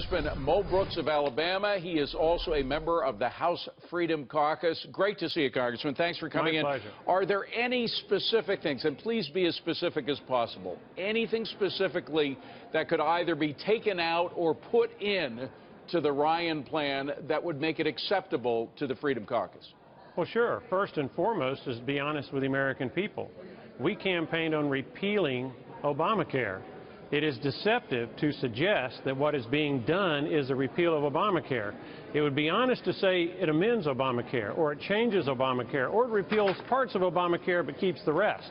Congressman Mo Brooks of Alabama. He is also a member of the House Freedom Caucus. Great to see you, Congressman. Thanks for coming in. My pleasure. Are there any specific things, and please be as specific as possible, anything specifically that could either be taken out or put in to the Ryan plan that would make it acceptable to the Freedom Caucus? Well, sure. First and foremost is to be honest with the American people. We campaigned on repealing Obamacare. It is deceptive to suggest that what is being done is a repeal of Obamacare. It would be honest to say it amends Obamacare, or it changes Obamacare, or it repeals parts of Obamacare but keeps the rest.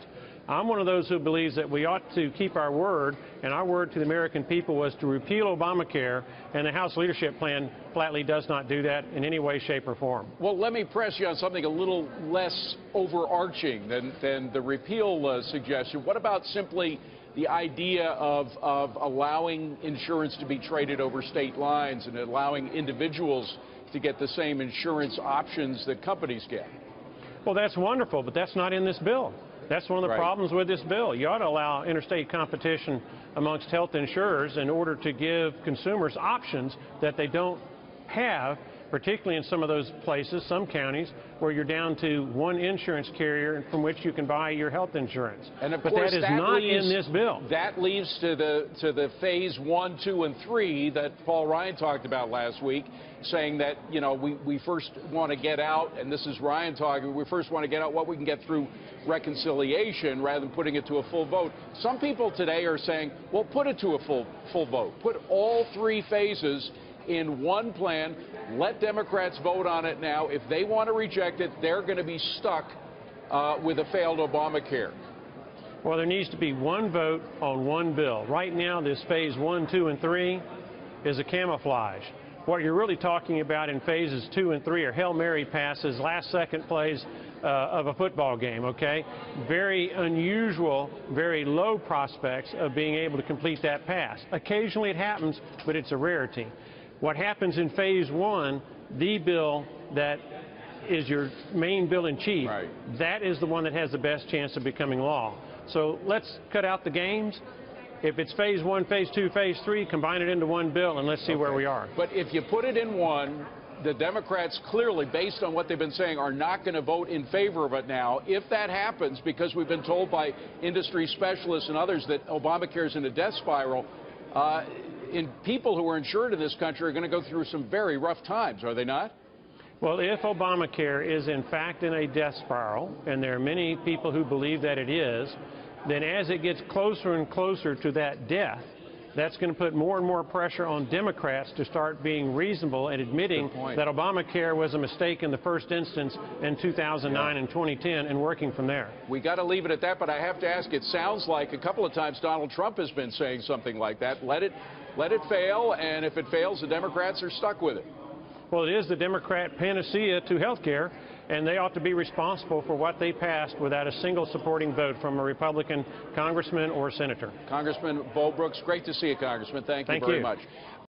I'm one of those who believes that we ought to keep our word, and our word to the American people was to repeal Obamacare, and the House leadership plan flatly does not do that in any way, shape, or form. Well, let me press you on something a little less overarching than the repeal suggestion. What about simply the idea of allowing insurance to be traded over state lines and allowing individuals to get the same insurance options that companies get? Well, that's wonderful, but that's not in this bill. That's one of the problems with this bill. You ought to allow interstate competition amongst health insurers in order to give consumers options that they don't have, particularly in some of those places, some counties, where you're down to one insurance carrier from which you can buy your health insurance. And of but course, that is not in this bill. That leads to the phase 1, 2, and 3 that Paul Ryan talked about last week, saying that, you know, we first want to get out, and this is Ryan talking, we first want to get out what we can get through reconciliation rather than putting it to a full vote. Some people today are saying, well, put it to a full vote. Put all 3 phases in one plan. Let Democrats vote on it now. If they want to reject it, they're going to be stuck with a failed Obamacare. Well, there needs to be one vote on one bill. Right now, this phase 1, 2, and 3 is a camouflage. What you're really talking about in phases 2 and 3 are Hail Mary passes, last-second plays of a football game, okay? Very unusual, very low prospects of being able to complete that pass. Occasionally it happens, but it's a rarity. What happens in phase 1, the bill that is your main bill in chief, that is the one that has the best chance of becoming law. So let's cut out the games. If it's phase 1, phase 2, phase 3, combine it into one bill and let's see where we are. But if you put it in one, the Democrats clearly, based on what they've been saying, are not going to vote in favor of it now. If that happens, because we've been told by industry specialists and others that Obamacare is in a death spiral, people who are insured in this country are going to go through some very rough times, are they not? Well, if Obamacare is in fact in a death spiral, and there are many people who believe that it is, then as it gets closer and closer to that death, that's going to put more and more pressure on Democrats to start being reasonable and admitting that Obamacare was a mistake in the first instance in 2009 and 2010 and working from there. We got to leave it at that, but I have to ask, it sounds like a couple of times Donald Trump has been saying something like that. Let it fail, and if it fails, the Democrats are stuck with it. Well, it is the Democrat panacea to health care, and they ought to be responsible for what they passed without a single supporting vote from a Republican congressman or senator. Congressman Mo Brooks, great to see you, Congressman. Thank you very much.